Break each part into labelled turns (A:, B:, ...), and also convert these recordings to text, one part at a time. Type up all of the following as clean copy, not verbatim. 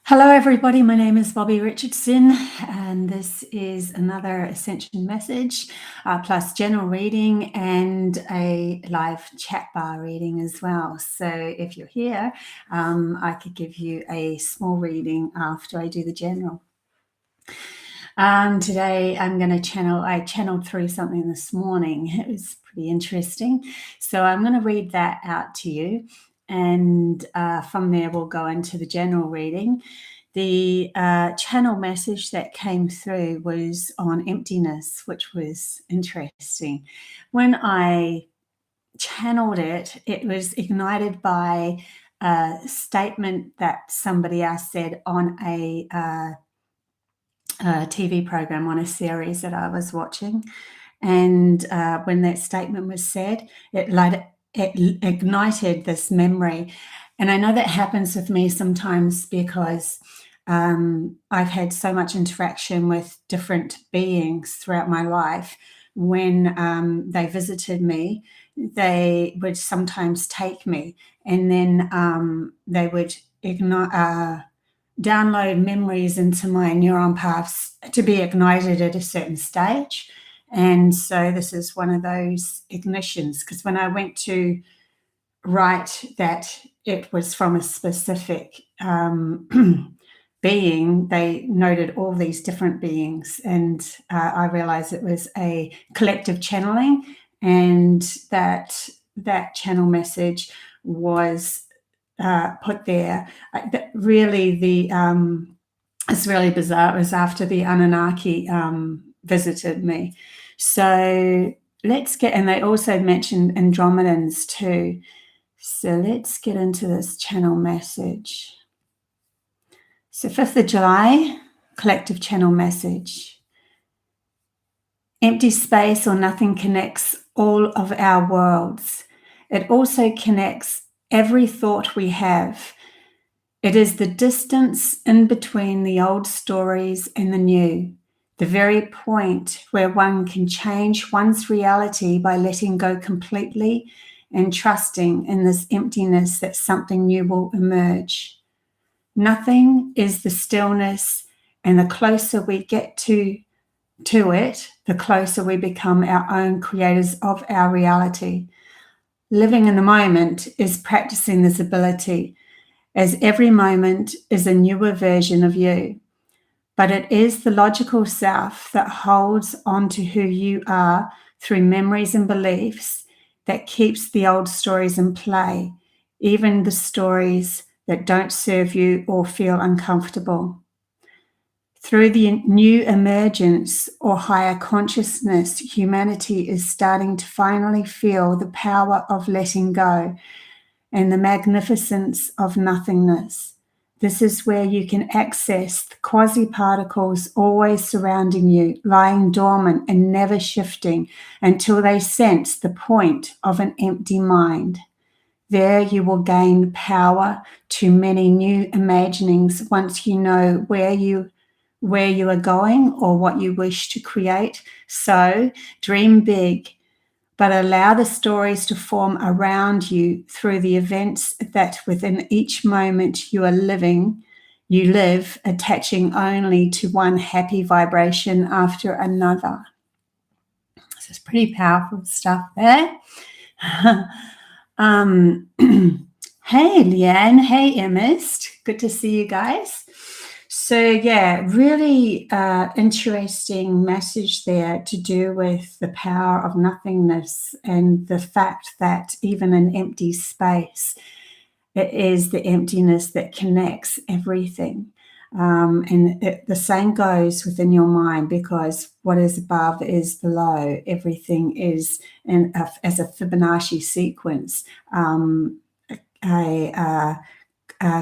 A: Hello, everybody. My name is Bobbie Richardson, and this is another Ascension message, plus general reading and a live chat bar reading as well. So if you're here, I could give you a small reading after I do the general. Today I'm going to I channeled through something this morning. It was pretty interesting. So I'm going to read that out to you. And from there, we'll go into the general reading. The channel message that came through was on emptiness, which was interesting. When I channeled it, it was ignited by a statement that somebody else said on a TV program, on a series that I was watching. And when that statement was said, it ignited this memory. And I know that happens with me sometimes because I've had so much interaction with different beings throughout my life. When they visited me, they would sometimes take me, and then they would download memories into my neuron paths to be ignited at a certain stage. And so this is one of those ignitions, because when I went to write that it was from a specific being, they noted all these different beings, and I realized it was a collective channeling, and that channel message was put there. Really, it's really bizarre. It was after the Anunnaki visited me. So let's get, and they also mentioned Andromedans too. So let's get into this channel message. So 5th of July, collective channel message. Empty space or nothing connects all of our worlds. It also connects every thought we have. It is the distance in between the old stories and the new, the very point where one can change one's reality by letting go completely and trusting in this emptiness that something new will emerge. Nothing is the stillness, and the closer we get to it, the closer we become our own creators of our reality. Living in the moment is practicing this ability, as every moment is a newer version of you. But it is the logical self that holds on to who you are through memories and beliefs that keeps the old stories in play, even the stories that don't serve you or feel uncomfortable. Through the new emergence or higher consciousness, humanity is starting to finally feel the power of letting go and the magnificence of nothingness. This is where you can access the quasi-particles always surrounding you, lying dormant and never shifting until they sense the point of an empty mind. There you will gain power to many new imaginings once you know where you are going or what you wish to create. So dream big, but allow the stories to form around you through the events that within each moment you live, attaching only to one happy vibration after another. This is pretty powerful stuff there. Hey, Leanne. Hey, Emist. Good to see you guys. So yeah, really interesting message there to do with the power of nothingness and the fact that even in empty space, it is the emptiness that connects everything. And the same goes within your mind, because what is above is below. Everything is as a Fibonacci sequence, a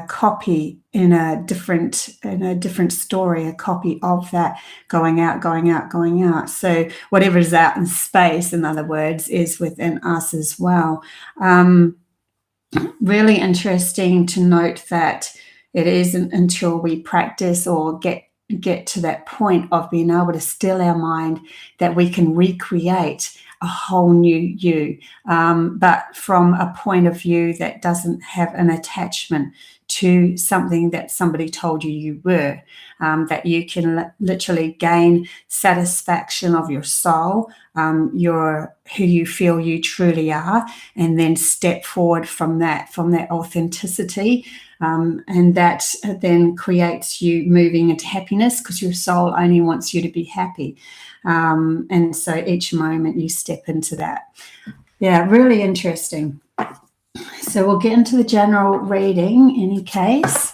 A: copy in a different story, a copy of that going out, going out, going out. So whatever is out in space, in other words, is within us as well. Really interesting to note that it isn't until we practice or get to that point of being able to still our mind that we can recreate a whole new you, but from a point of view that doesn't have an attachment to something that somebody told you you were, that you can literally gain satisfaction of your soul, who you feel you truly are, and then step forward from that authenticity. And that then creates you moving into happiness, because your soul only wants you to be happy. And so each moment you step into that. Yeah, really interesting. So we'll get into the general reading in any case.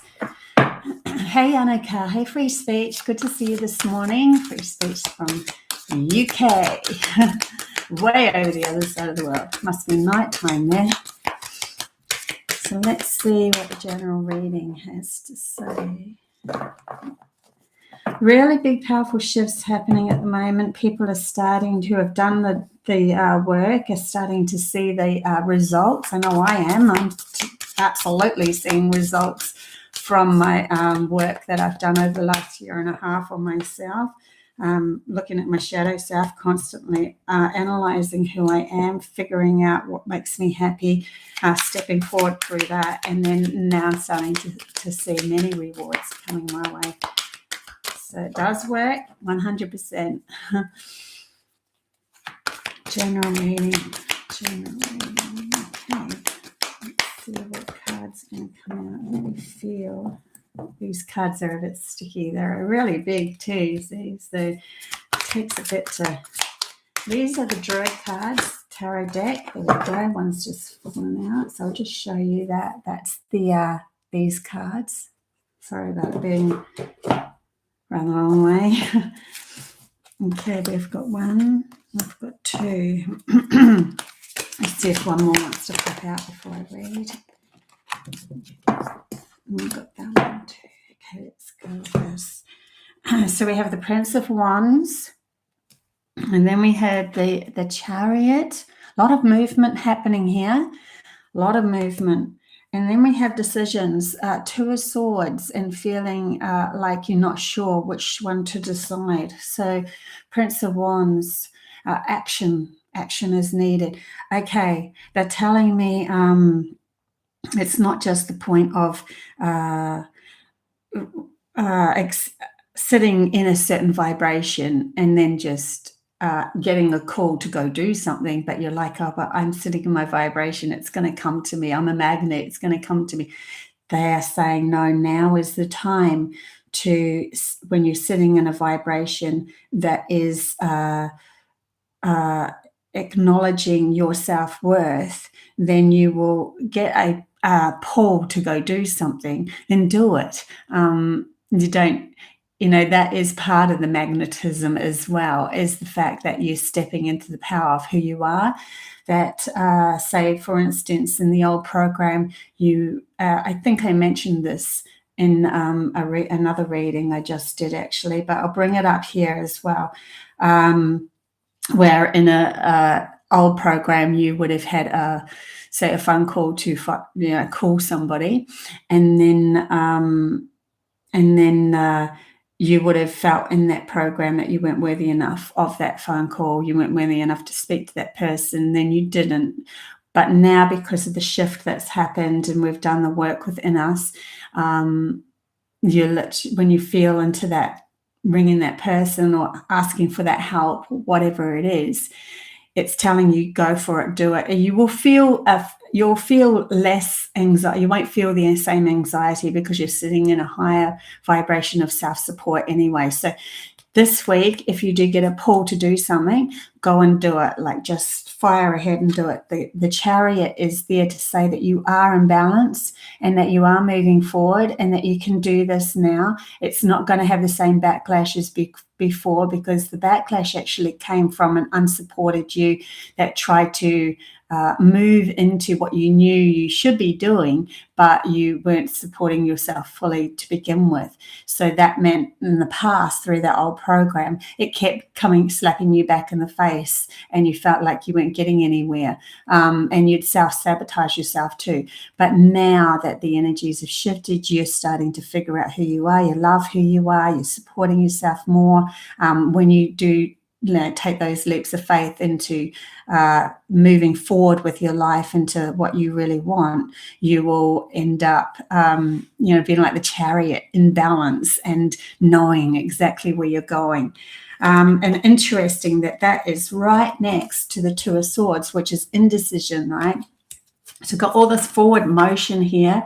A: Hey, Annika. Hey, Free Speech. Good to see you this morning. Free Speech from the UK. Way over the other side of the world. Must be night time there. So let's see what the general reading has to say. Really big, powerful shifts happening at the moment. People are starting to have done the work, are starting to see the results. I know I am. I'm absolutely seeing results from my work that I've done over the last year and a half on myself. Looking at my shadow self, constantly analyzing who I am, figuring out what makes me happy, stepping forward through that, and then now I'm starting to see many rewards coming my way. So it does work, 100%. General reading. Okay. Let's see what cards are going to come out. Let me feel. These cards are a bit sticky. They're really big too, see? So it takes a bit to... These are the Druid cards, tarot deck. There we go. One's just fallen out. So I'll just show you that. That's the these cards. Sorry about being run a long way. Okay, we've got one. We've got two. Let's see if one more wants to pop out before I read. We've got that one too. Okay, let's go with this. So we have the Prince of Wands, and then we have the Chariot. A lot of movement happening here. A lot of movement. And then we have decisions, Two of Swords, and feeling like you're not sure which one to decide. So Prince of Wands, action is needed. Okay, they're telling me it's not just the point of sitting in a certain vibration and then just getting a call to go do something, but you're like, oh, but I'm sitting in my vibration. It's going to come to me. I'm a magnet. It's going to come to me. They are saying, no, now is the time to, when you're sitting in a vibration that is acknowledging your self-worth, then you will get a pull to go do something, then do it. You don't, that is part of the magnetism as well, is the fact that you're stepping into the power of who you are. That, say, for instance, in the old program, I think I mentioned this in another reading I just did, actually, but I'll bring it up here as well, where in a old program you would have had a phone call to call somebody, and then you would have felt in that program that you weren't worthy enough of that phone call. You weren't worthy enough to speak to that person. Then you didn't. But now, because of the shift that's happened and we've done the work within us, when you feel into that, ringing that person or asking for that help, whatever it is, it's telling you, go for it, do it. You will feel you'll feel less anxiety. You won't feel the same anxiety because you're sitting in a higher vibration of self-support anyway. So this week, if you do get a pull to do something, go and do it. Like, just fire ahead and do it. The Chariot is there to say that you are in balance and that you are moving forward and that you can do this now. It's not going to have the same backlash as before, because the backlash actually came from an unsupported you that tried to move into what you knew you should be doing, but you weren't supporting yourself fully to begin with. So that meant in the past, through that old program, it kept slapping you back in the face, and you felt like you weren't getting anywhere, and you'd self-sabotage yourself too. But now that the energies have shifted, you're starting to figure out who you are. You love who you are. You're supporting yourself more. When you do take those leaps of faith into moving forward with your life into what you really want, you will end up, being like the chariot in balance and knowing exactly where you're going. And interesting that is right next to the Two of Swords, which is indecision, right? So we've got all this forward motion here,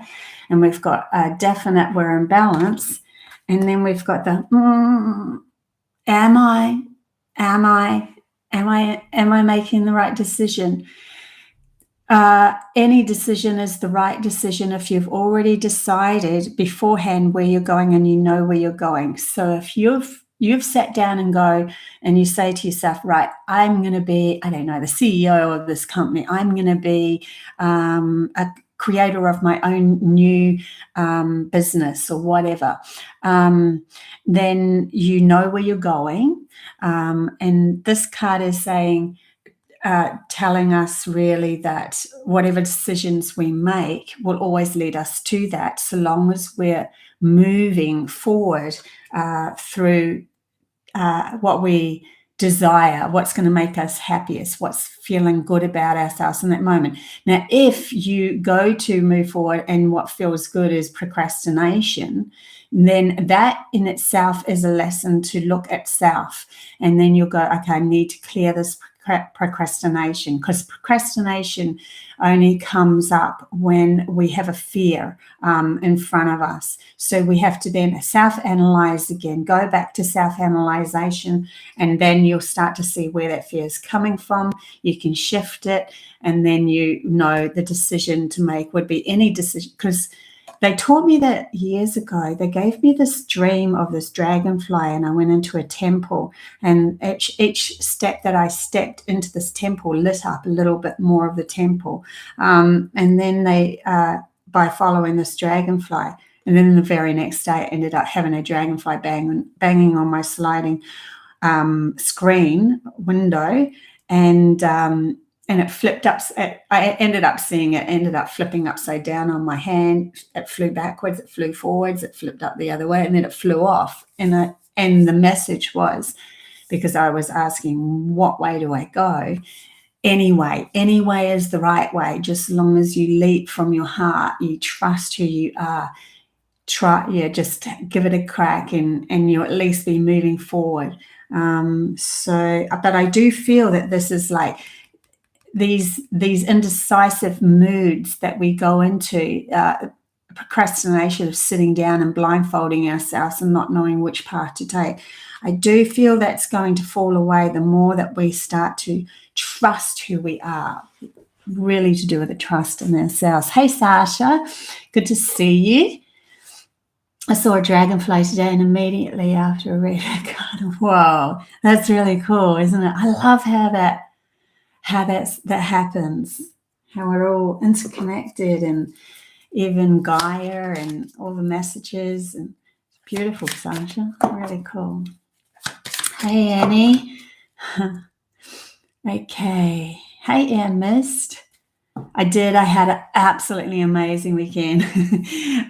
A: and we've got a definite we're in balance, and then we've got the am I making the right decision? Any decision is the right decision if you've already decided beforehand where you're going and you know where you're going. So if you've sat down and you say to yourself, right, I'm going to be, I don't know, the CEO of this company. I'm going to be a creator of my own new business or whatever. Then you know where you're going. And this card is saying, telling us really that whatever decisions we make will always lead us to that, so long as we're moving forward through what we desire, what's going to make us happiest, what's feeling good about ourselves in that moment. Now, if you go to move forward and what feels good is procrastination, then that in itself is a lesson to look at self. And then you'll go, okay, I need to clear this procrastination, because procrastination only comes up when we have a fear in front of us. So we have to then self-analyze again, go back to self-analyzation, and then you'll start to see where that fear is coming from. You can shift it, and then you know the decision to make would be any decision, because they taught me that years ago. They gave me this dream of this dragonfly, and I went into a temple, and each step that I stepped into this temple lit up a little bit more of the temple. And then they, by following this dragonfly, and then the very next day I ended up having a dragonfly banging on my sliding screen window, and it flipped up. I ended up seeing it, ended up flipping upside down on my hand. It flew backwards, it flew forwards, it flipped up the other way, and then it flew off. And the message was, because I was asking, what way do I go? Any way is the right way, just as long as you leap from your heart, you trust who you are. Just give it a crack, and you'll at least be moving forward. But I do feel that this is like, these indecisive moods that we go into, procrastination of sitting down and blindfolding ourselves and not knowing which path to take. I do feel that's going to fall away the more that we start to trust who we are, really to do with the trust in ourselves. Hey, Sasha, good to see you. I saw a dragonfly today, and immediately after I read that card, whoa, that's really cool, isn't it? I love how that happens, how we're all interconnected, and even Gaia and all the messages, and beautiful, Sasha, really cool. Hey, Annie. Okay. Hey, Ann Mist. I had an absolutely amazing weekend.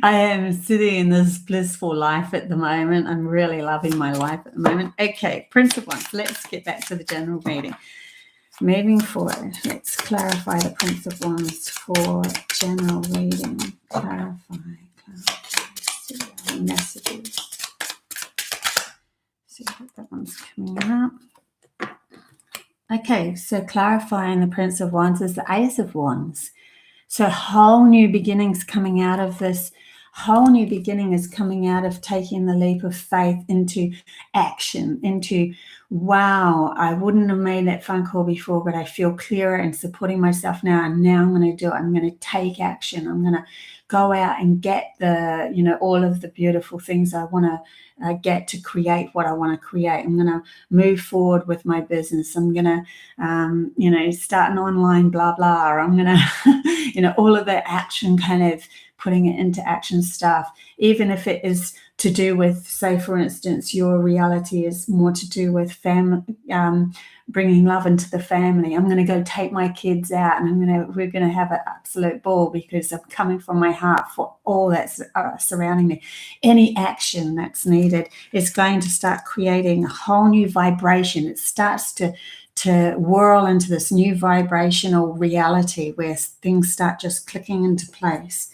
A: I am sitting in this blissful life at the moment. I'm really loving my life at the moment. Okay, Prince of Wands. Let's get back to the general reading. Moving forward, let's clarify the Prince of Wands for general reading. Clarify messages. See what that one's coming up. Okay, so clarifying the Prince of Wands is the Ace of Wands. So whole new beginnings coming out of this. Whole new beginning is coming out of taking the leap of faith into action, into, wow, I wouldn't have made that phone call before, but I feel clearer and supporting myself now. And now I'm going to do it. I'm going to take action. I'm going to go out and get all of the beautiful things I want to get to create what I want to create. I'm going to move forward with my business. I'm going to, start an online blah, blah. Or I'm going to, all of the action, kind of putting it into action stuff, even if it is to do with, say, for instance, your reality is more to do with family, bringing love into the family. I'm going to go take my kids out, and we're going to have an absolute ball because I'm coming from my heart for all that's surrounding me. Any action that's needed is going to start creating a whole new vibration. It starts to whirl into this new vibrational reality where things start just clicking into place.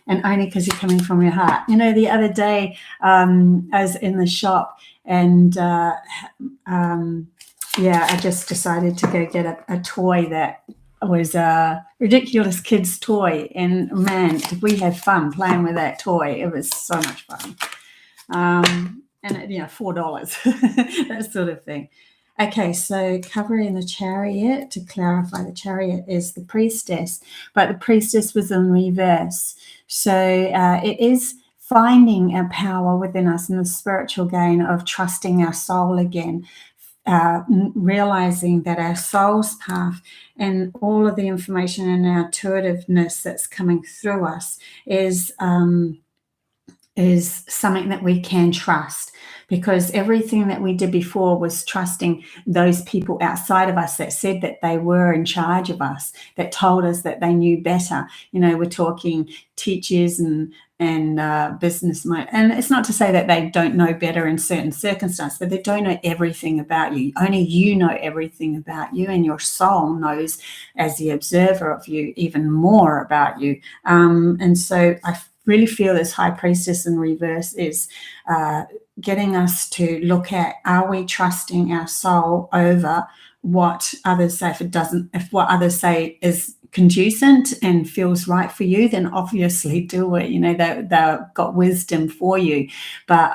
A: And only because you're coming from your heart. The other day I was in the shop, and I just decided to go get a toy that was a ridiculous kid's toy. And man, did we have fun playing with that toy. It was so much fun. And $4, that sort of thing. Okay, so covering the Chariot, to clarify, the Chariot is the Priestess, but the Priestess was in reverse. So it is finding our power within us in the spiritual gain of trusting our soul again, realizing that our soul's path and all of the information and our intuitiveness that's coming through us is something that we can trust, because everything that we did before was trusting those people outside of us that said that they were in charge of us, that told us that they knew better. We're talking teachers and businessmen. And it's not to say that they don't know better in certain circumstances, but they don't know everything about you. Only you know everything about you, and your soul knows, as the observer of you, even more about you. And so I really feel this High Priestess in reverse is getting us to look at, are we trusting our soul over what others say? If what others say is conducive and feels right for you, then obviously do it. They've got wisdom for you. But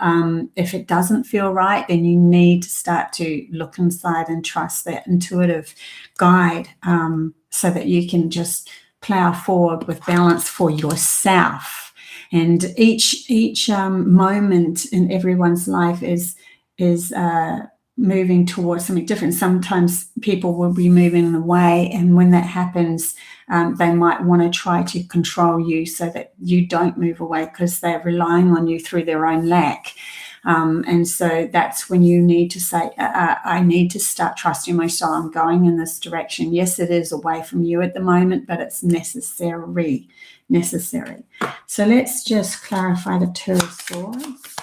A: if it doesn't feel right, then you need to start to look inside and trust that intuitive guide, so that you can just plow forward with balance for yourself. And each moment in everyone's life is moving towards something different. Sometimes people will be moving away, and when that happens, they might want to try to control you so that you don't move away, because they're relying on you through their own lack. And so that's when you need to say, I need to start trusting my soul. I'm going in this direction. Yes, it is away from you at the moment, but it's necessary. So let's just clarify the Two of Swords.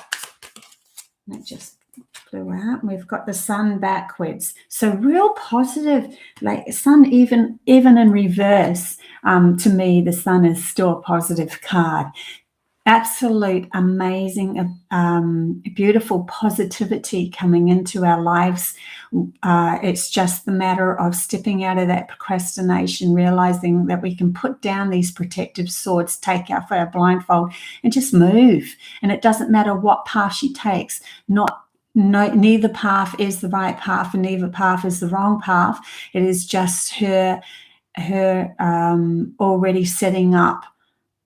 A: That just flew out. We've got the Sun backwards. So real positive, like Sun, even in reverse. To me, the Sun is still a positive card. Absolute amazing, beautiful positivity coming into our lives. It's just the matter of stepping out of that procrastination, realizing that we can put down these protective swords, take off our blindfold, and just move. And it doesn't matter what path she takes. Neither path is the right path, and neither path is the wrong path. It is just her already setting up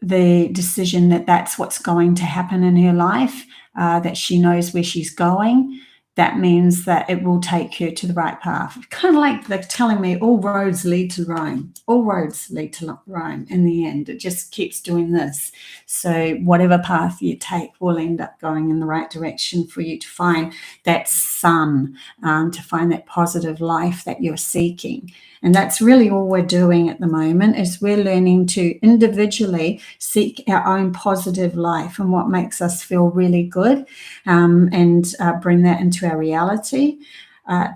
A: the decision that that's what's going to happen in her life, that she knows where she's going. That means that it will take her to the right path. Kind of like they're telling me all roads lead to Rome. All roads lead to Rome in the end. It just keeps doing this. So whatever path you take will end up going in the right direction for you to find that sun, to find that positive life that you're seeking. And that's really all we're doing at the moment, is we're learning to individually seek our own positive life and what makes us feel really good, and bring that into our reality.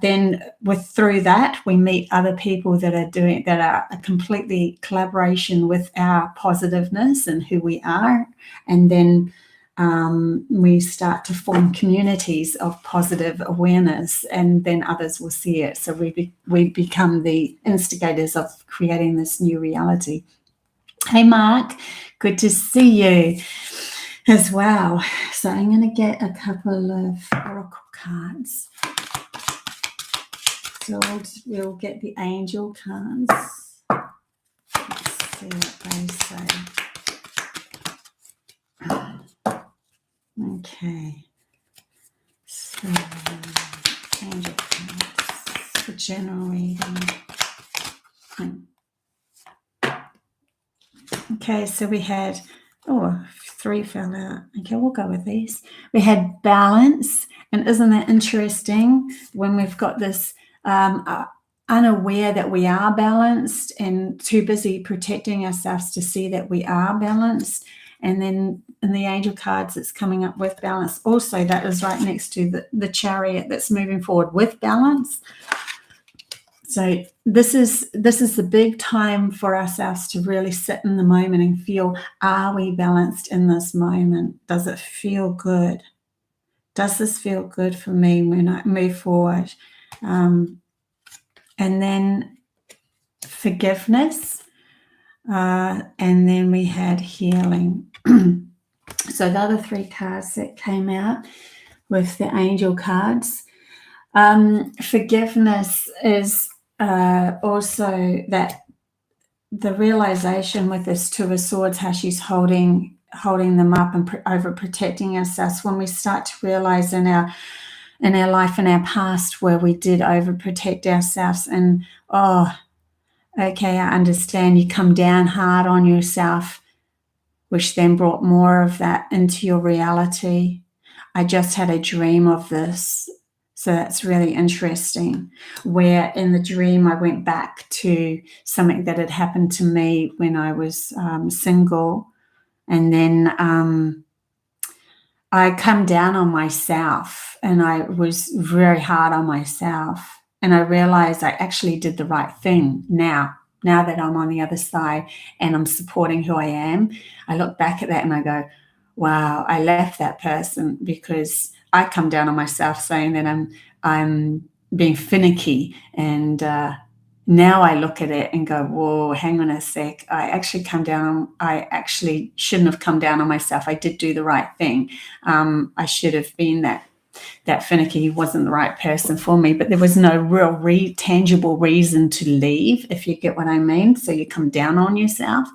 A: Then through that, we meet other people that are a completely collaboration with our positiveness and who we are. And then we start to form communities of positive awareness, and then others will see it. So we become the instigators of creating this new reality. Hey, Mark, good to see you as well. So I'm going to get a couple of oracle cards. So we'll get the angel cards. Let's see what they say. Okay, so angel cards for general reading. Okay, so we had Oh, 3 fell out. Okay, we'll go with these. We had balance, and isn't that interesting when we've got this unaware that we are balanced and too busy protecting ourselves to see that we are balanced. And then in the angel cards, it's coming up with balance. Also, that is right next to the chariot that's moving forward with balance. So this is the big time for ourselves to really sit in the moment and feel, are we balanced in this moment? Does it feel good? Does this feel good for me when I move forward? And then forgiveness. And then we had healing. So the other 3 cards that came out with the angel cards. Forgiveness is also that the realization with this 2 of Swords, how she's holding them up and overprotecting ourselves. When we start to realize in our life, in our past, where we did overprotect ourselves, and okay, I understand, you come down hard on yourself, which then brought more of that into your reality. I just had a dream of this. So that's really interesting, where in the dream I went back to something that had happened to me when I was single. And then I come down on myself, and I was very hard on myself. And I realized I actually did the right thing now that I'm on the other side and I'm supporting who I am. I look back at that and I go, wow, I left that person because I come down on myself saying that I'm being finicky. And now I look at it and go, whoa, hang on a sec. I actually shouldn't have come down on myself. I did do the right thing. I should have been that finicky. He wasn't the right person for me, but there was no real tangible reason to leave, if you get what I mean. So you come down on yourself.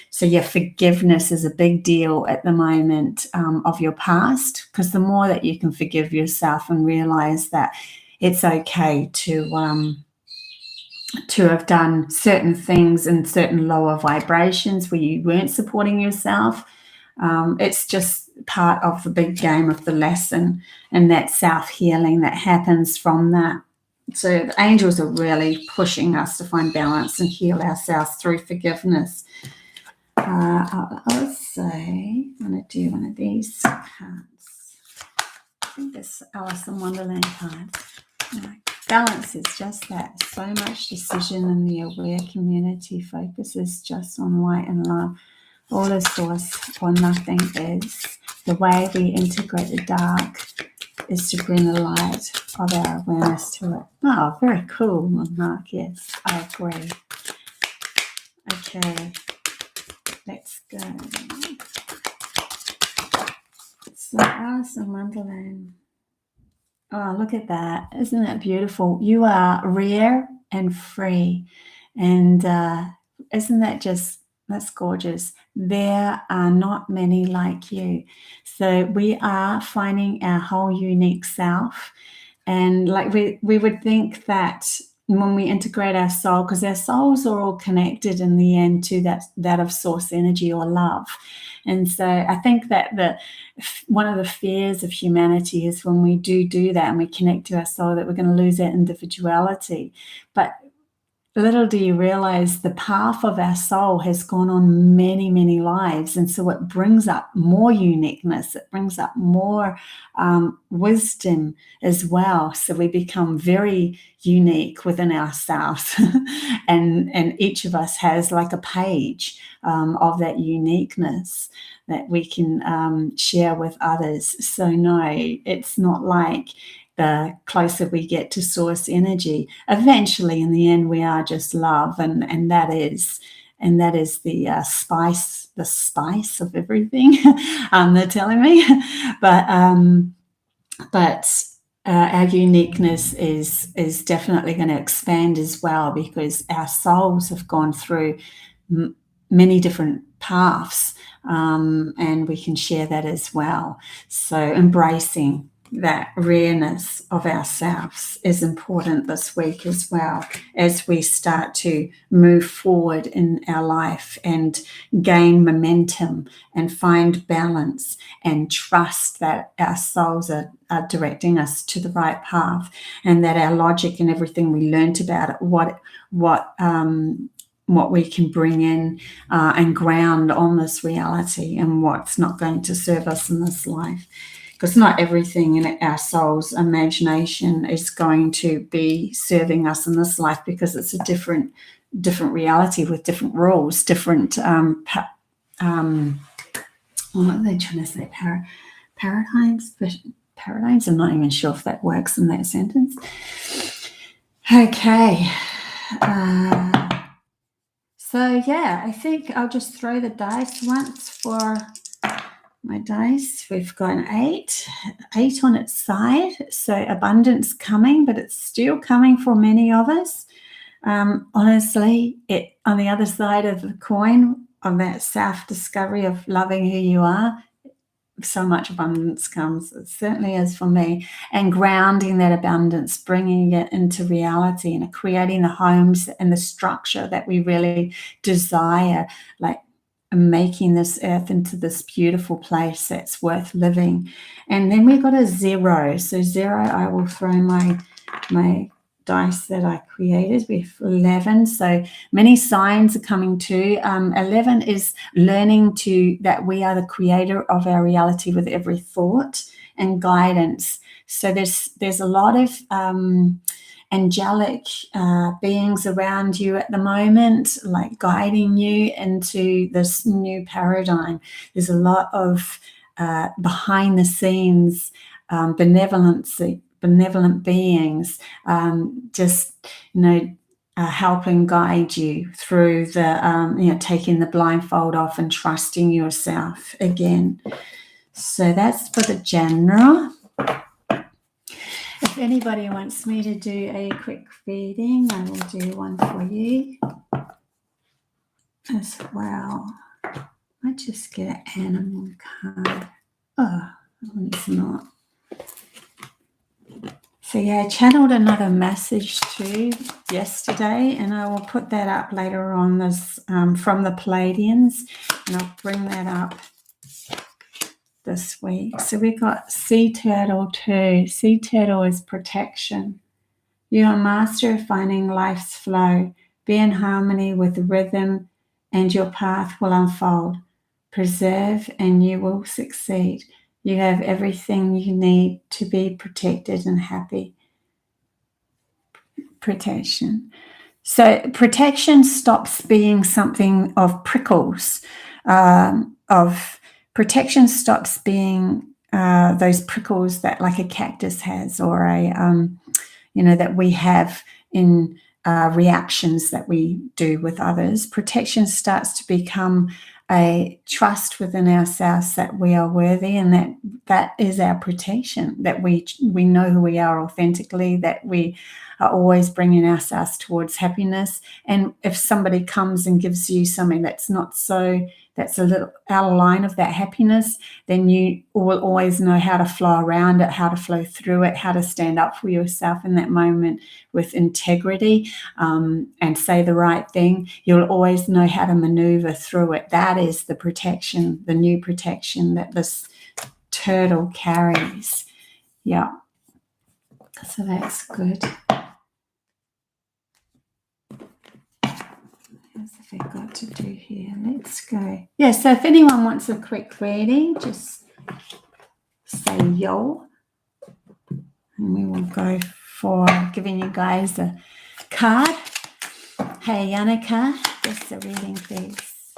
A: So yeah, forgiveness is a big deal at the moment of your past, because the more that you can forgive yourself and realize that it's okay to have done certain things in certain lower vibrations where you weren't supporting yourself. It's just part of the big game of the lesson, and that self-healing that happens from that. So the angels are really pushing us to find balance and heal ourselves through forgiveness. I'll say, I'm going to do one of these cards. I think this Alice in Wonderland card. Balance is just that. So much decision in the aware community focuses just on light and love. All is source or nothing is. The way we integrate the dark is to bring the light of our awareness to it. Oh, very cool, Mark. Yes, I agree. Okay, let's go. So, Alice in Wonderland. Oh, look at that. Isn't that beautiful? You are rare and free. And isn't that just, that's gorgeous. There are not many like you. So we are finding our whole unique self. And like we would think that when we integrate our soul, because our souls are all connected in the end to that of source energy or love. And so I think that one of the fears of humanity is when we do that and we connect to our soul, that we're going to lose our individuality. But little do you realize the path of our soul has gone on many, many lives. And so it brings up more uniqueness. It brings up more wisdom as well. So we become very unique within ourselves. and each of us has like a page of that uniqueness that we can share with others. So no, it's not like the closer we get to source energy, eventually in the end we are just love, and that is the spice of everything. They're telling me, but our uniqueness is definitely going to expand as well, because our souls have gone through many different paths, and we can share that as well. So embracing that rareness of ourselves is important this week as well, as we start to move forward in our life and gain momentum and find balance and trust that our souls are directing us to the right path, and that our logic and everything we learned about it, what we can bring in and ground on this reality, and what's not going to serve us in this life. Because not everything in our soul's imagination is going to be serving us in this life, because it's a different reality with different rules, different what are they trying to say? Paradigms? Paradigms? I'm not even sure if that works in that sentence. Okay. So yeah, I think I'll just throw the dice once for my dice. We've got an 8 on its side, so abundance coming, but it's still coming for many of us. Honestly, on the other side of the coin, on that self-discovery of loving who you are, so much abundance comes. It certainly is for me. And grounding that abundance, bringing it into reality, and creating the homes and the structure that we really desire, like making this earth into this beautiful place that's worth living. And then we've got a 0. So 0, I will throw my dice that I created with 11. So many signs are coming too. 11 is learning that we are the creator of our reality with every thought, and guidance. So there's a lot of angelic beings around you at the moment, like guiding you into this new paradigm. There's a lot of behind the scenes benevolent beings, just help and guide you through the taking the blindfold off and trusting yourself again. So that's for the general. If anybody wants me to do a quick reading, I will do one for you as well. I just get an animal card. Oh, it's not. So yeah, I channeled another message too yesterday, and I will put that up later on this from the Palladians, and I'll bring that up this week. So we got Sea Turtle 2. Sea Turtle is protection. You are master of finding life's flow. Be in harmony with the rhythm, and your path will unfold. Preserve, and you will succeed. You have everything you need to be protected and happy. Protection. So protection stops being something of prickles. Protection stops being those prickles that like a cactus has, or that we have in reactions that we do with others. Protection starts to become a trust within ourselves that we are worthy, and that is our protection, that we know who we are authentically, that we are always bringing ourselves towards happiness. And if somebody comes and gives you something that's not so, that's a little out of line of that happiness, then you will always know how to flow around it, how to flow through it, how to stand up for yourself in that moment with integrity, and say the right thing. You'll always know how to maneuver through it. That is the protection, the new protection that this turtle carries. Yeah. So that's good. What have I got to do here? Let's go. Yeah, so if anyone wants a quick reading, just say yo. And we will go for giving you guys a card. Hey, Yannicka, just a reading, please.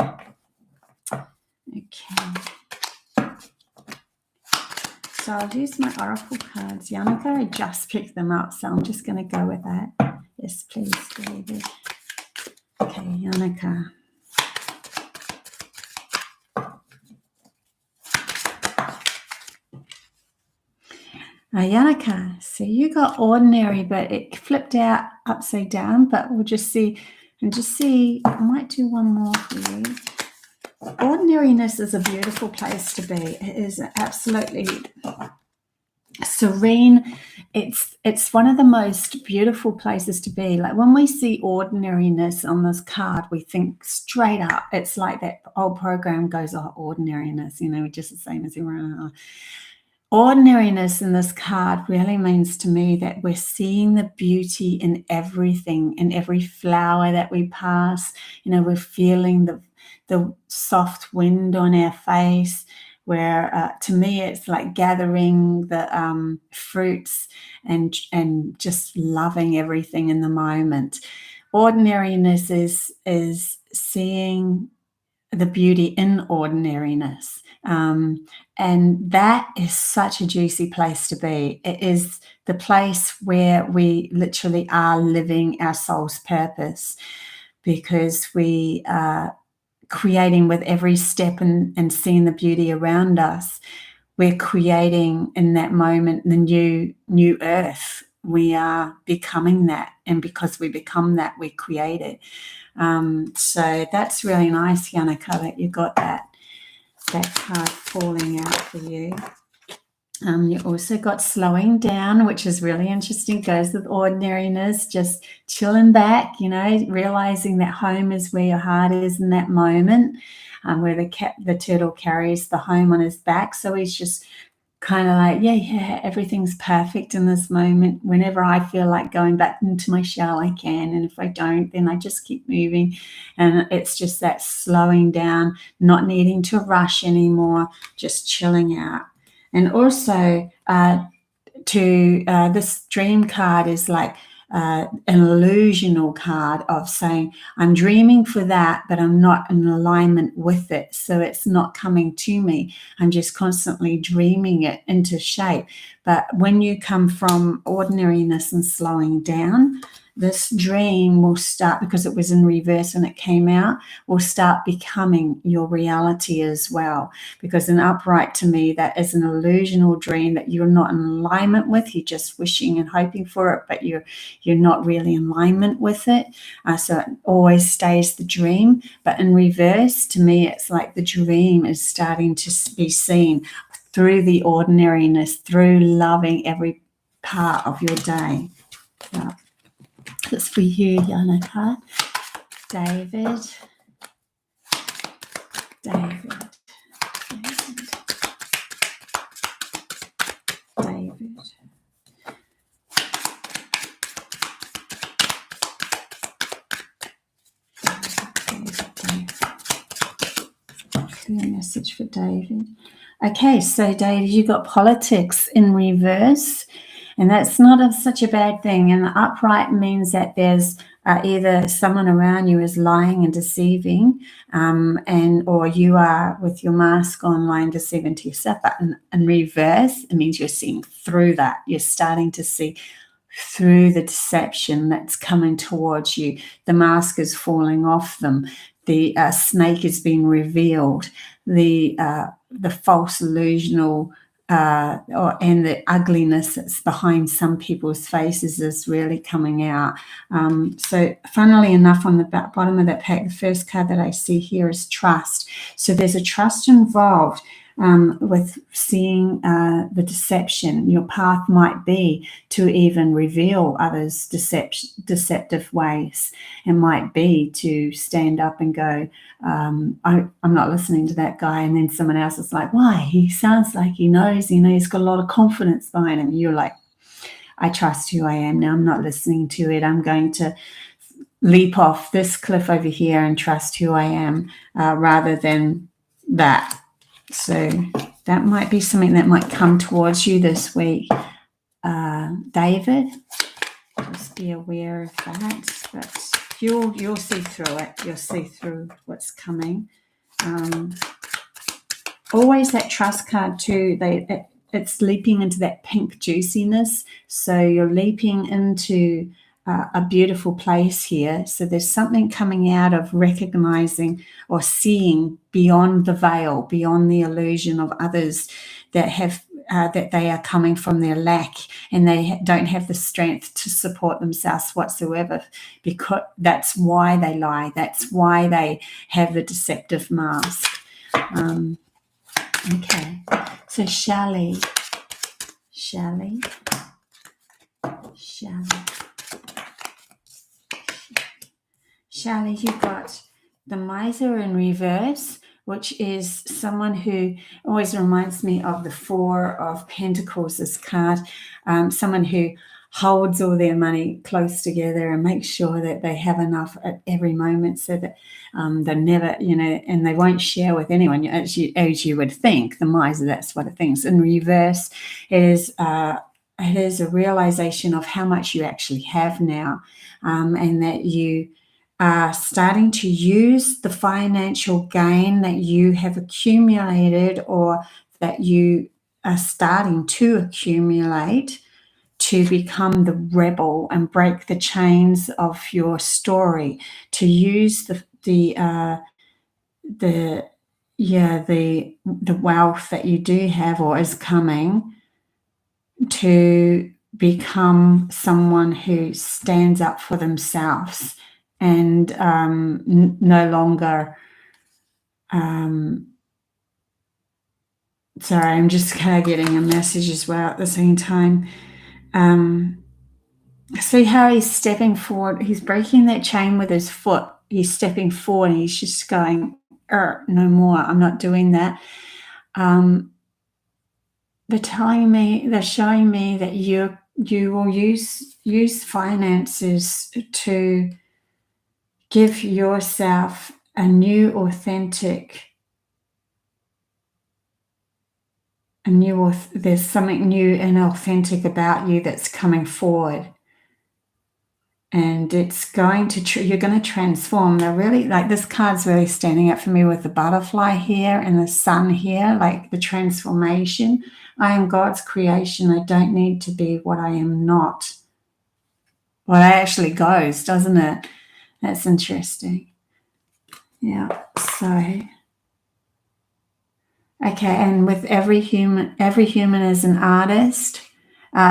A: Okay. So I'll use my oracle cards. Yannicka, I just picked them up, so I'm just going to go with that. Yes, please, baby. Okay, Yannicka. Yannicka, so you got ordinary, but it flipped out upside down, but we'll just see, I might do one more for you. Ordinariness is a beautiful place to be. It is absolutely serene. It's one of the most beautiful places to be. Like when we see ordinariness on this card, we think straight up, it's like that old program goes, oh, ordinariness, just the same as everyone else. Ordinariness in this card really means to me that we're seeing the beauty in everything, in every flower that we pass. We're feeling the soft wind on our face, where to me it's like gathering the fruits and just loving everything in the moment. Ordinariness is seeing the beauty in ordinariness. And that is such a juicy place to be. It is the place where we literally are living our soul's purpose, because we are creating with every step and seeing the beauty around us. We're creating in that moment the new earth. We are becoming that, and because we become that, we create it. So that's really nice, Yannicka, that you got that card falling out for you. You also got slowing down, which is really interesting, goes with ordinariness, just chilling back, realizing that home is where your heart is in that moment, where the turtle carries the home on his back. So he's just kind of like, yeah, everything's perfect in this moment. Whenever I feel like going back into my shell, I can. And if I don't, then I just keep moving. And it's just that slowing down, not needing to rush anymore, just chilling out. And also this dream card is like an illusional card of saying, I'm dreaming for that, but I'm not in alignment with it. So it's not coming to me. I'm just constantly dreaming it into shape. But when you come from ordinariness and slowing down, this dream will start, because it was in reverse and it came out, will start becoming your reality as well. Because an upright, to me, that is an illusional dream that you're not in alignment with. You're just wishing and hoping for it, but you're not really in alignment with it. So it always stays the dream. But in reverse, to me, it's like the dream is starting to be seen through the ordinariness, through loving every part of your day. Yeah. That's for you, Yannicka. David. Clear message for David. Okay, so David, you got politics in reverse. And that's not such a bad thing. And the upright means that there's either someone around you is lying and deceiving, or you are with your mask on lying, deceiving to yourself. But in reverse, it means you're seeing through that. You're starting to see through the deception that's coming towards you. The mask is falling off them. The snake is being revealed. The false illusional and the ugliness that's behind some people's faces is really coming out. So funnily enough, on the bottom of that pack, the first card that I see here is trust. So there's a trust involved with seeing the deception. Your path might be to even reveal others' deceptive ways. It might be to stand up and go, I'm not listening to that guy. And then someone else is like, why? He sounds like he knows, he's got a lot of confidence behind him. You're like, I trust who I am now. I'm not listening to it. I'm going to leap off this cliff over here and trust who I am rather than that. So that might be something that might come towards you this week. David, just be aware of that. But you'll see through it. You'll see through what's coming. Always that trust card too. It's leaping into that pink juiciness. So you're leaping into a beautiful place here. So there's something coming out of recognizing or seeing beyond the veil, beyond the illusion of others that have that they are coming from their lack and they don't have the strength to support themselves whatsoever, because that's why they lie. That's why they have the deceptive mask. Okay, so Shelley, Shelley. Shelley, you've got the miser in reverse, which is someone who always reminds me of the Four of Pentacles, this card, someone who holds all their money close together and makes sure that they have enough at every moment, so that they never, and they won't share with anyone, as you would think. The miser, that's what it thinks. In reverse, it is a realization of how much you actually have now, and that you are starting to use the financial gain that you have accumulated, or that you are starting to accumulate, to become the rebel and break the chains of your story, to use the wealth that you do have or is coming, to become someone who stands up for themselves and no longer sorry, I'm just kind of getting a message as well at the same time. See how he's stepping forward, he's breaking that chain with his foot, he's stepping forward and he's just going, no more, I'm not doing that. They're showing me that you will use finances to give yourself a new authentic, there's something new and authentic about you that's coming forward, and it's going to you're going to transform. They're really, like, this card's really standing up for me with the butterfly here and the sun here, like the transformation. I am God's creation. I don't need to be what I am not. Well, that actually goes, doesn't it? That's interesting. Yeah. So, okay, and with every human is an artist,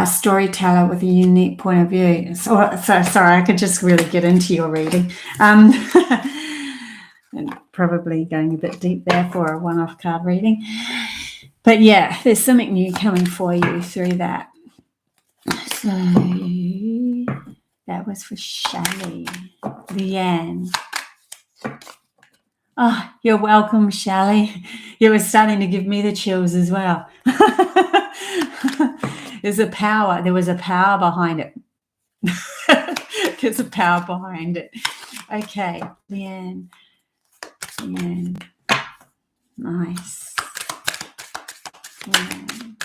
A: storyteller with a unique point of view. So sorry, I could just really get into your reading. And probably going a bit deep there for a one-off card reading. But yeah, there's something new coming for you through that. So that was for Shelley. Leanne. Oh, you're welcome, Shelley. You were starting to give me the chills as well. There was a power behind it. There's a power behind it. Okay, Leanne. Nice. Leanne.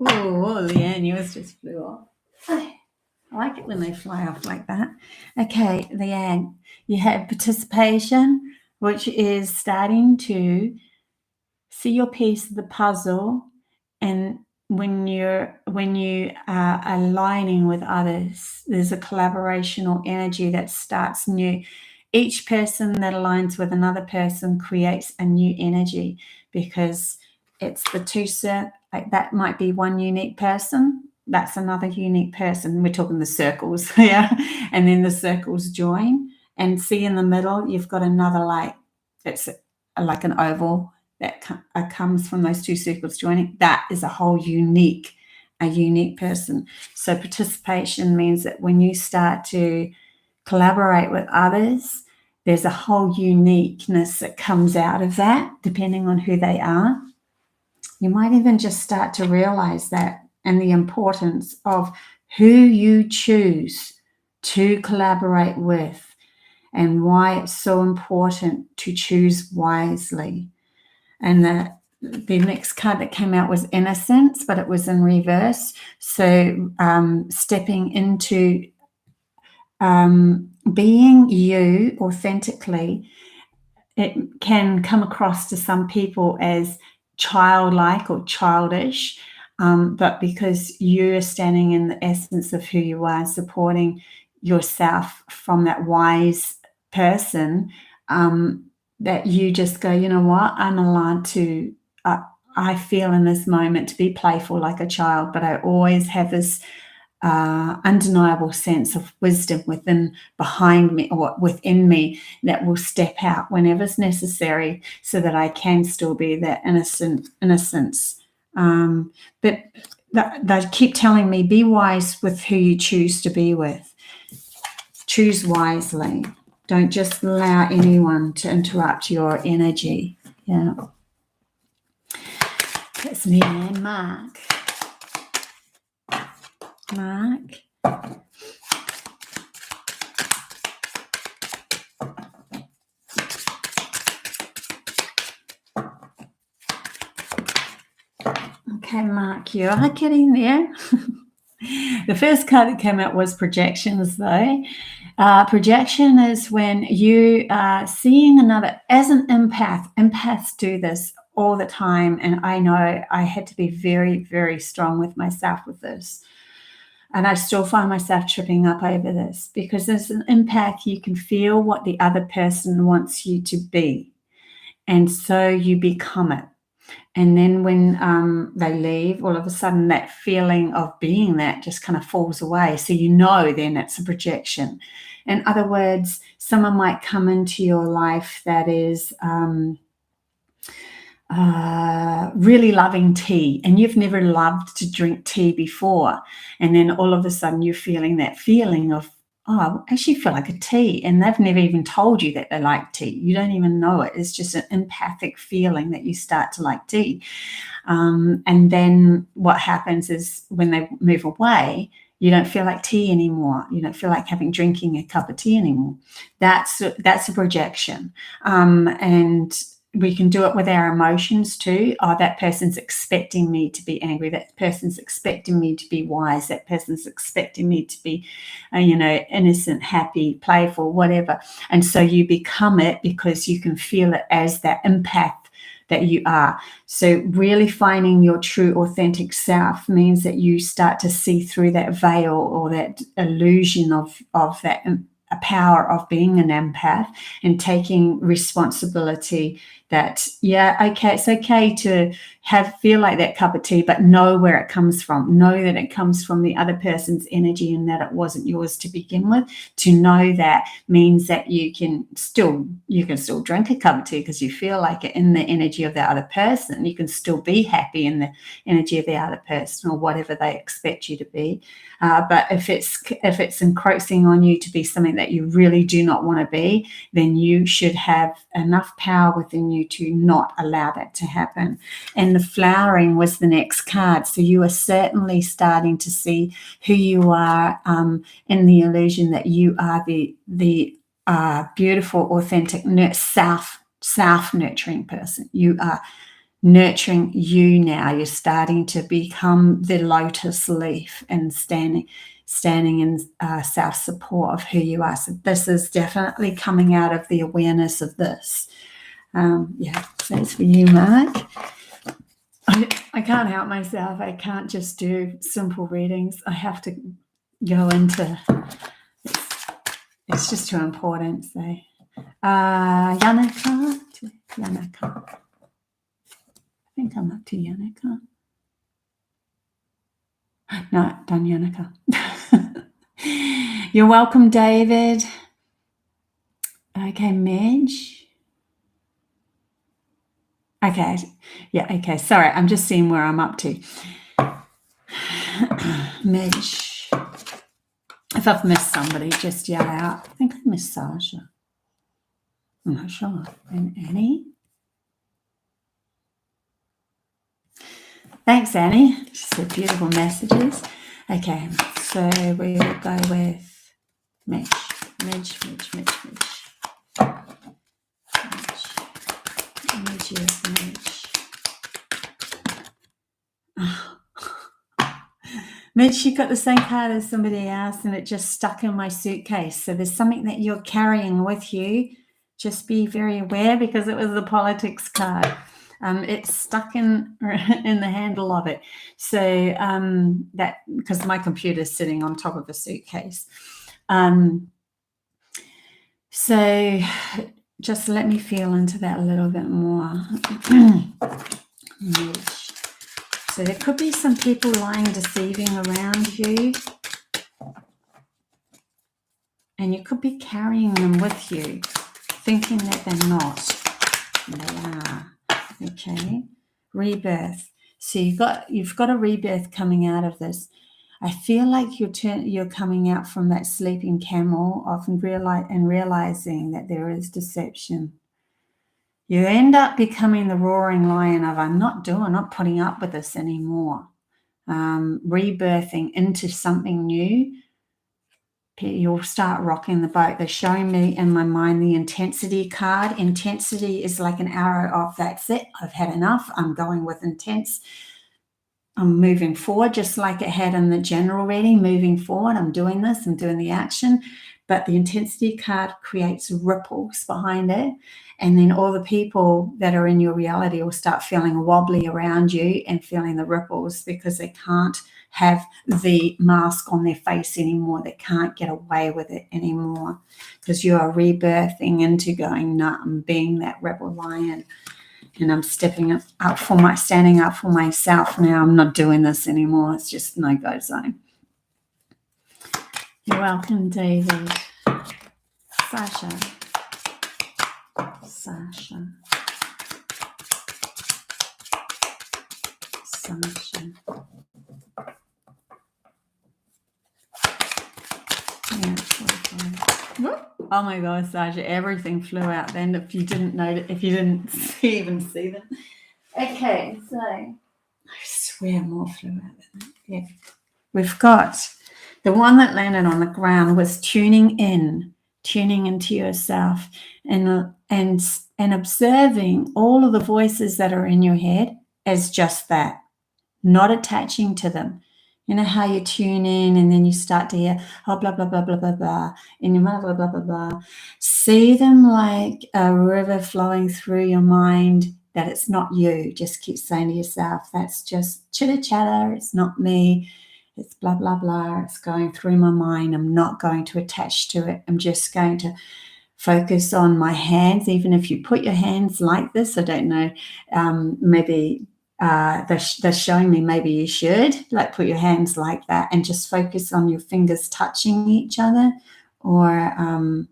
A: Oh, Leanne, yours just flew off. I like it when they fly off like that. Okay, Leanne, you have participation, which is starting to see your piece of the puzzle, and when you are aligning with others, there's a collaborational energy that starts new. Each person that aligns with another person creates a new energy, because it's the two, like that might be one unique person, that's another unique person. We're talking the circles, yeah, and then the circles join, and see in the middle you've got another, like, it's like an oval that comes from those two circles joining. That is a unique person. So participation means that when you start to collaborate with others, there's a whole uniqueness that comes out of that, depending on who they are. You might even just start to realize that, and the importance of who you choose to collaborate with, and why it's so important to choose wisely. And the next card that came out was Innocence, but it was in reverse. So stepping into being you authentically, it can come across to some people as childlike or childish, but because you're standing in the essence of who you are, supporting yourself from that wise person, that you just go, you know what, I'm allowed to, I feel in this moment to be playful like a child, but I always have this undeniable sense of wisdom behind me or within me that will step out whenever it's necessary, so that I can still be that innocence. But they keep telling me, be wise with who you choose to be with. Choose wisely. Don't just allow anyone to interrupt your energy. Yeah. That's me and Mark. Mark. Okay, Mark, you are getting there. The first card that came out was projections, though. Projection is when you are seeing another as an empath. Empaths do this all the time, and I know I had to be very, very strong with myself with this. And I still find myself tripping up over this, because as an empath, you can feel what the other person wants you to be. And so you become it. And then when they leave, all of a sudden that feeling of being that just kind of falls away. So you know then it's a projection. In other words, someone might come into your life that is really loving tea, and you've never loved to drink tea before. And then all of a sudden you're feeling that feeling of, oh, I actually feel like a tea, and they've never even told you that they like tea. You don't even know it. It's just an empathic feeling that you start to like tea. And then what happens is when they move away, you don't feel like tea anymore. You don't feel like drinking a cup of tea anymore. That's a projection. And we can do it with our emotions too. Oh, that person's expecting me to be angry. That person's expecting me to be wise. That person's expecting me to be, innocent, happy, playful, whatever. And so you become it because you can feel it as that empath that you are. So really finding your true, authentic self means that you start to see through that veil or that illusion of that power of being an empath, and taking responsibility that, it's okay to feel like that cup of tea, but know where it comes from. Know that it comes from the other person's energy and that it wasn't yours to begin with. To know that means that you can still drink a cup of tea because you feel like it in the energy of the other person. You can still be happy in the energy of the other person or whatever they expect you to be. But if it's encroaching on you to be something that you really do not want to be, then you should have enough power within you to not allow that to happen. And the flowering was the next card. So you are certainly starting to see who you are in the illusion that you are the beautiful, authentic, self-nurturing person. You are nurturing you now. You're starting to become the lotus leaf and standing in self-support of who you are. So this is definitely coming out of the awareness of this. So it's for you, Mark. I can't help myself. I can't just do simple readings. I have to go into it's just too important. So Yannicka. I think I'm up to Yannicka. No, done Yannicka. You're welcome, David. Okay, Midge. Okay. Yeah, okay. Sorry, I'm just seeing where I'm up to. Midge. If I've missed somebody, just yell out. I think I missed Sasha. I'm not sure. And Annie? Thanks, Annie. She said beautiful messages. Okay, so we'll go with Midge. Mitch, you got the same card as somebody else and it just stuck in my suitcase. So there's something that you're carrying with you. Just be very aware, because it was the politics card. It's stuck in the handle of it. So that, because my computer's sitting on top of a suitcase. So just let me feel into that a little bit more. So So there could be some people lying deceiving around you, and you could be carrying them with you, thinking that they're not. And they are. Okay. Rebirth. So you've got a rebirth coming out of this. I feel like you're coming out from that sleeping camel, often realizing that there is deception. You end up becoming the roaring lion of, I'm not putting up with this anymore. Rebirthing into something new. You'll start rocking the boat. They're showing me in my mind the intensity card. Intensity is like an arrow of, that's it, I've had enough. I'm going with intense. I'm moving forward, just like it had in the general reading, moving forward. I'm doing this, I'm doing the action. But the intensity card creates ripples behind it. And then all the people that are in your reality will start feeling wobbly around you and feeling the ripples because they can't have the mask on their face anymore. They can't get away with it anymore because you are rebirthing into going, no, I'm being that rebel lion. And I'm standing up for myself now. I'm not doing this anymore. It's just no-go zone. You're welcome, David. Sasha. Yeah, oh my God, Sasha, everything flew out then if you didn't notice, if you didn't even see them. Okay, so I swear more flew out than that. Yeah. We've got the one that landed on the ground was tuning into yourself and observing all of the voices that are in your head as just that, not attaching to them. You know how you tune in and then you start to hear, oh, blah, blah, blah, blah, blah, blah, in your mind, blah, blah, blah, blah. See them like a river flowing through your mind, that it's not you. Just keep saying to yourself, that's just chitter chatter. It's not me. It's blah, blah, blah. It's going through my mind. I'm not going to attach to it. I'm just going to focus on my hands. Even if you put your hands like this, I don't know, maybe they're showing me maybe you should like put your hands like that and just focus on your fingers touching each other, or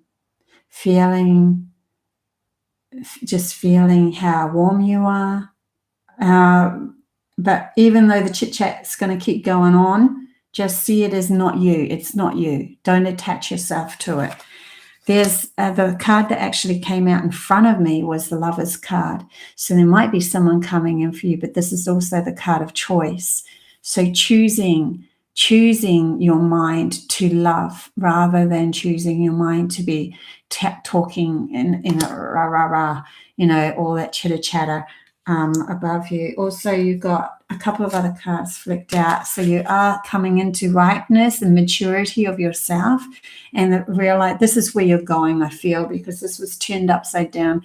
A: feeling how warm you are. But even though the chit chat's going to keep going on, just see it as not you. It's not you. Don't attach yourself to it. There's the card that actually came out in front of me was the Lover's card. So there might be someone coming in for you, but this is also the card of choice. So choosing your mind to love rather than choosing your mind to be talking in a rah, rah, rah, all that chitter chatter above you. Also, you've got a couple of other cards flicked out. So you are coming into ripeness and maturity of yourself, and realize this is where you're going, I feel, because this was turned upside down,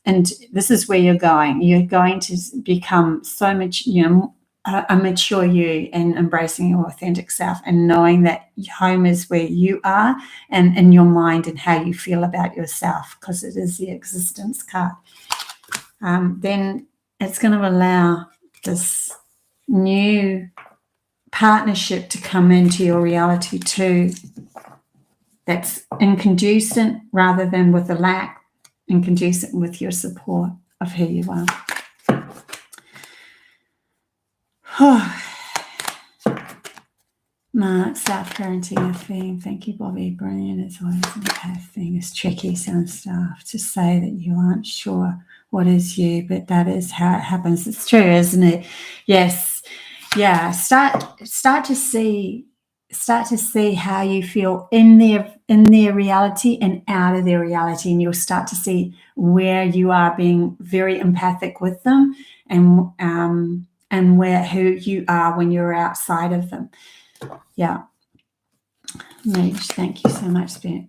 A: and this is where you're going. You're going to become so much, a mature you, and embracing your authentic self and knowing that home is where you are and in your mind and how you feel about yourself, because it is the existence card. Then it's going to allow this new partnership to come into your reality too, that's incandescent rather than with a lack, incandescent with your support of who you are. Mark, self-parenting a thing. Thank you, Bobbie. Brilliant. It's always an empath thing. It's tricky, some stuff, to say that you aren't sure what is you, but that is how it happens. It's true, isn't it? Yes. Yeah. Start to see how you feel in their reality and out of their reality, and you'll start to see where you are being very empathic with them, and who you are when you're outside of them. Yeah. Mitch, thank you so much for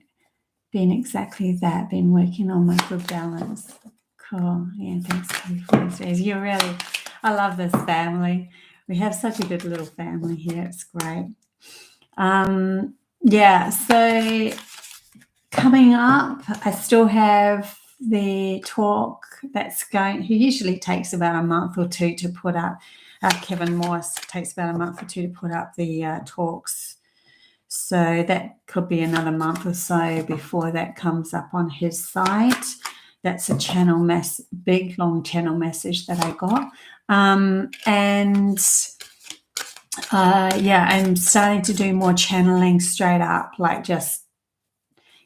A: being exactly that, been working on my good balance. Cool. Yeah, thanks for these days. I love this family. We have such a good little family here. It's great. Yeah, so coming up, I still have the talk that's going, it usually takes about a month or two to put up. Kevin Morse. It takes about a month or two to put up the talks. So that could be another month or so before that comes up on his site. That's a channel big, long channel message that I got. Yeah, I'm starting to do more channeling straight up, like just,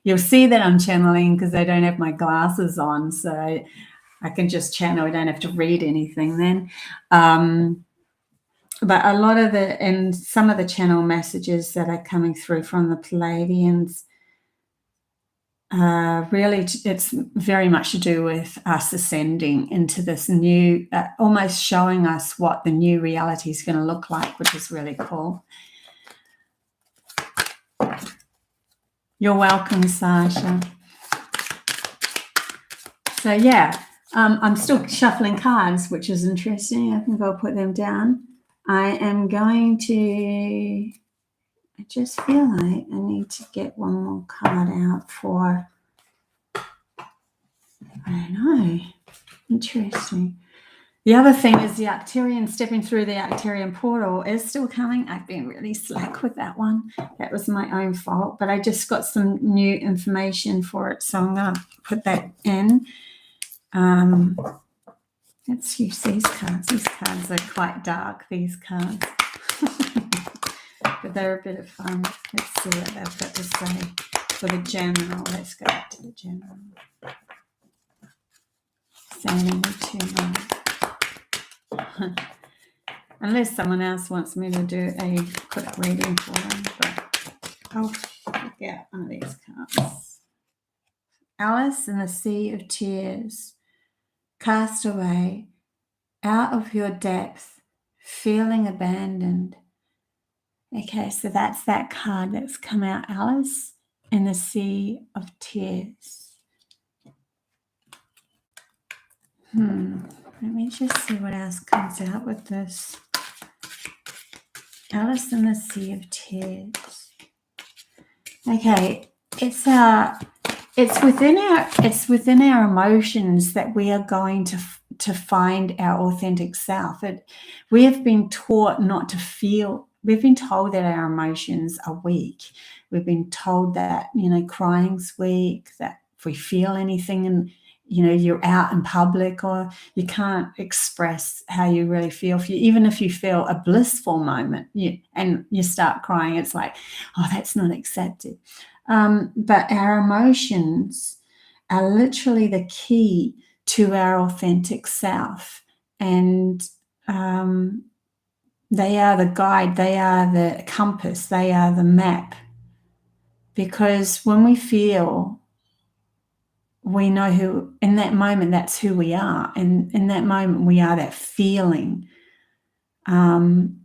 A: you'll see that I'm channeling because I don't have my glasses on, so I can just channel. I don't have to read anything then. But a lot of and some of the channel messages that are coming through from the Pleiadians, really, it's very much to do with us ascending into this new, almost showing us what the new reality is going to look like, which is really cool. You're welcome, Sasha. So yeah, I'm still shuffling cards, which is interesting. I think I'll put them down. I am going to, I just feel like I need to get one more card out for, I don't know, interesting. The other thing is the Arcturian, stepping through the Arcturian portal is still coming. I've been really slack with that one. That was my own fault, but I just got some new information for it, so I'm going to put that in. Let's use these cards. These cards are quite dark, these cards. But they're a bit of fun. Let's see what they've got to say for the general. Let's go back to the general. Sailing too long. Unless someone else wants me to do a quick reading for them, but I'll get one of these cards. Alice in the Sea of Tears. Cast away, out of your depth, feeling abandoned. Okay, so that's that card that's come out, Alice in the Sea of Tears. Let me just see what else comes out with this. Alice in the Sea of Tears. Okay, it's within our emotions that we are going to find our authentic self. We have been taught not to feel. We've been told that our emotions are weak. We've been told that, crying's weak, that if we feel anything and, you're out in public or you can't express how you really feel. Even if you feel a blissful moment and you start crying, it's like, oh, that's not accepted. But our emotions are literally the key to our authentic self. And they are the guide, they are the compass, they are the map. Because when we feel, we know who, in that moment, that's who we are. And in that moment, we are that feeling. And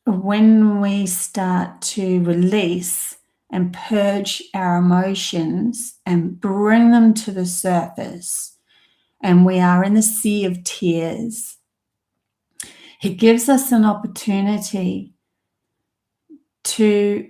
A: when we start to release and purge our emotions and bring them to the surface, and we are in the sea of tears, it gives us an opportunity to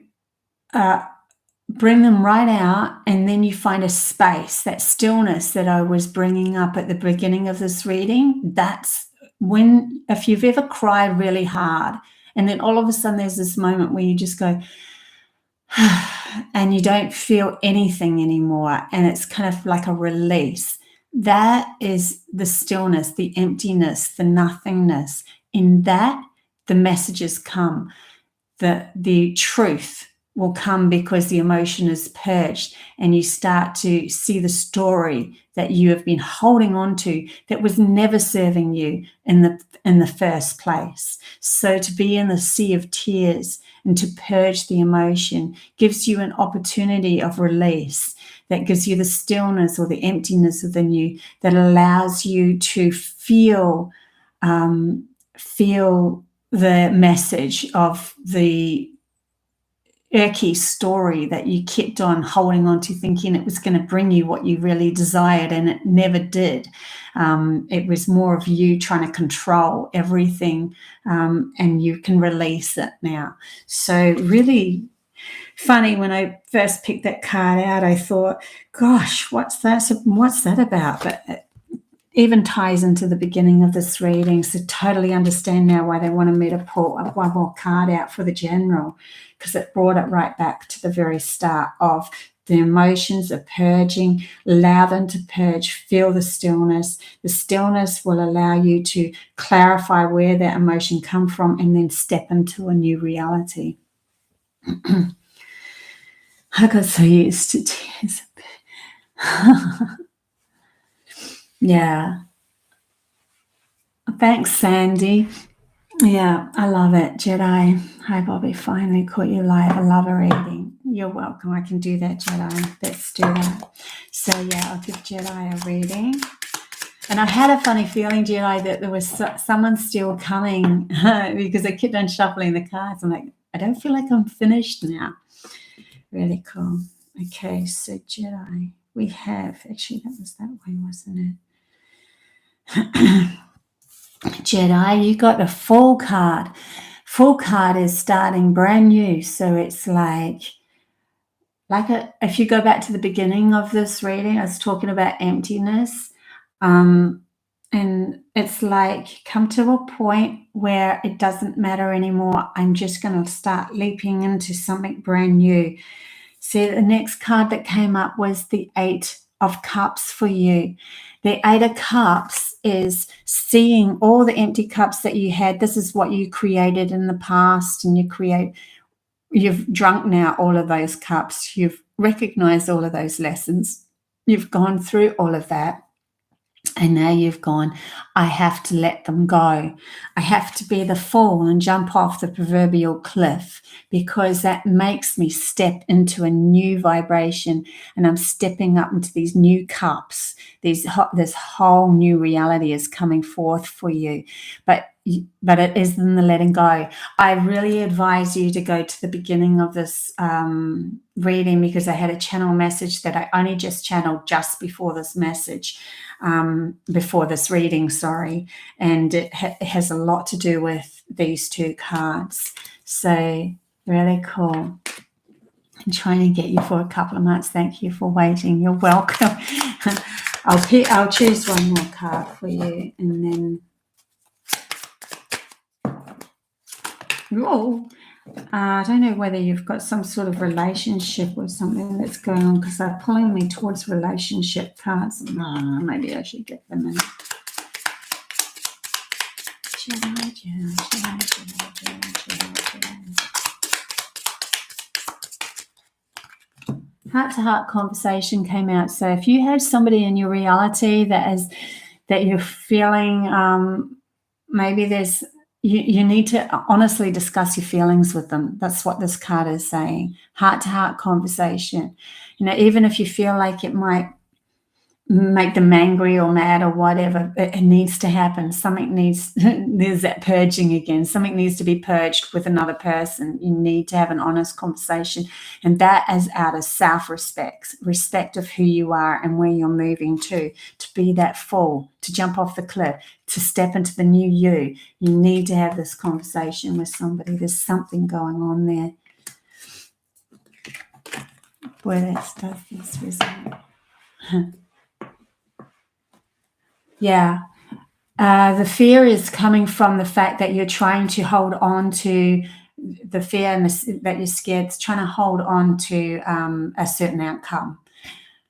A: bring them right out, and then you find a space, that stillness that I was bringing up at the beginning of this reading. That's when, if you've ever cried really hard, and then all of a sudden there's this moment where you just go, and you don't feel anything anymore, and it's kind of like a release. That is the stillness, the emptiness, the nothingness. In that, the messages come. The truth will come because the emotion is purged, and you start to see the story that you have been holding on to that was never serving you in the first place. So to be in the sea of tears and to purge the emotion gives you an opportunity of release, that gives you the stillness or the emptiness within you that allows you to feel the message of the irky story that you kept on holding on to, thinking it was going to bring you what you really desired, and it never did. It was more of you trying to control everything, and you can release it now. So really funny, when I first picked that card out, I thought, gosh, what's that about? But even ties into the beginning of this reading. So totally understand now why they wanted me to pull one more card out for the general, because it brought it right back to the very start of the emotions are purging. Allow them to purge. Feel the stillness. The stillness will allow you to clarify where that emotion come from and then step into a new reality. I got so used to tears. Yeah. Thanks, Sandy. Yeah, I love it. Jedi. Hi, Bobby. Finally caught you live. I love a reading. You're welcome. I can do that, Jedi. Let's do that. So, yeah, I'll give Jedi a reading. And I had a funny feeling, Jedi, that there was someone still coming because I kept on shuffling the cards. I'm like, I don't feel like I'm finished now. Really cool. Okay, so Jedi, we have, actually, that was that way, wasn't it? Jedi, you got a full card. Full card is starting brand new. So it's like if you go back to the beginning of this reading, I was talking about emptiness. And it's like, come to a point where it doesn't matter anymore. I'm just going to start leaping into something brand new. See, the next card that came up was the 8 of Cups for you. The 8 of Cups is seeing all the empty cups that you had. This is what you created in the past, and you've drunk now all of those cups. You've recognized all of those lessons. You've gone through all of that. And now you've gone, I have to let them go. I have to be the fool and jump off the proverbial cliff, because that makes me step into a new vibration, and I'm stepping up into these new cups. This whole new reality is coming forth for you. But it is in the letting go. I really advise you to go to the beginning of this reading, because I had a channel message that I only just channeled just before this message, before this reading, sorry. And it has a lot to do with these two cards. So really cool. I'm trying to get you for a couple of months. Thank you for waiting. You're welcome. I'll choose one more card for you, and then I don't know whether you've got some sort of relationship or something that's going on, because they're pulling me towards relationship cards. Maybe I should get them in. Heart-to-heart conversation came out. So if you have somebody in your reality that you're feeling, maybe there's, you need to honestly discuss your feelings with them. That's what this card is saying. Heart-to-heart conversation. Even if you feel like it might make them angry or mad or whatever, it needs to happen. There's that purging again. Something needs to be purged with another person. You need to have an honest conversation. And that is out of self-respect, respect of who you are and where you're moving to be that fool, to jump off the cliff, to step into the new you. You need to have this conversation with somebody. There's something going on there. Boy, does this resonate. Yeah. The fear is coming from the fact that you're trying to hold on to the fear and that you're scared, trying to hold on to a certain outcome.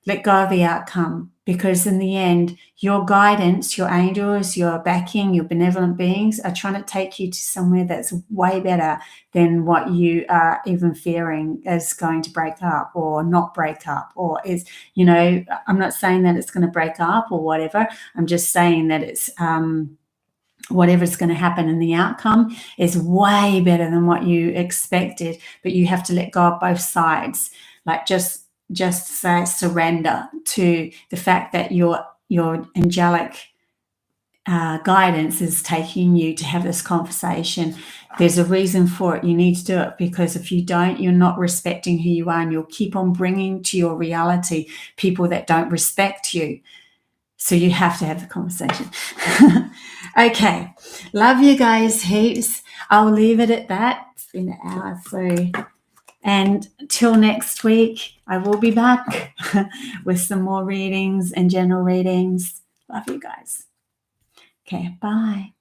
A: Let go of the outcome, because in the end, your guidance, your angels, your backing, your benevolent beings are trying to take you to somewhere that's way better than what you are even fearing is going to break up or not break up, or is, I'm not saying that it's going to break up or whatever. I'm just saying that it's whatever's going to happen in the outcome is way better than what you expected, but you have to let go of both sides. Like just say surrender to the fact that your angelic guidance is taking you to have this conversation. There's a reason for it. You need to do it, because if you don't, you're not respecting who you are, and you'll keep on bringing to your reality people that don't respect you. So you have to have the conversation. Okay. Love you guys heaps. I'll leave it at that. It's been an hour, so... And till next week, I will be back with some more readings and general readings. Love you guys. Okay, bye.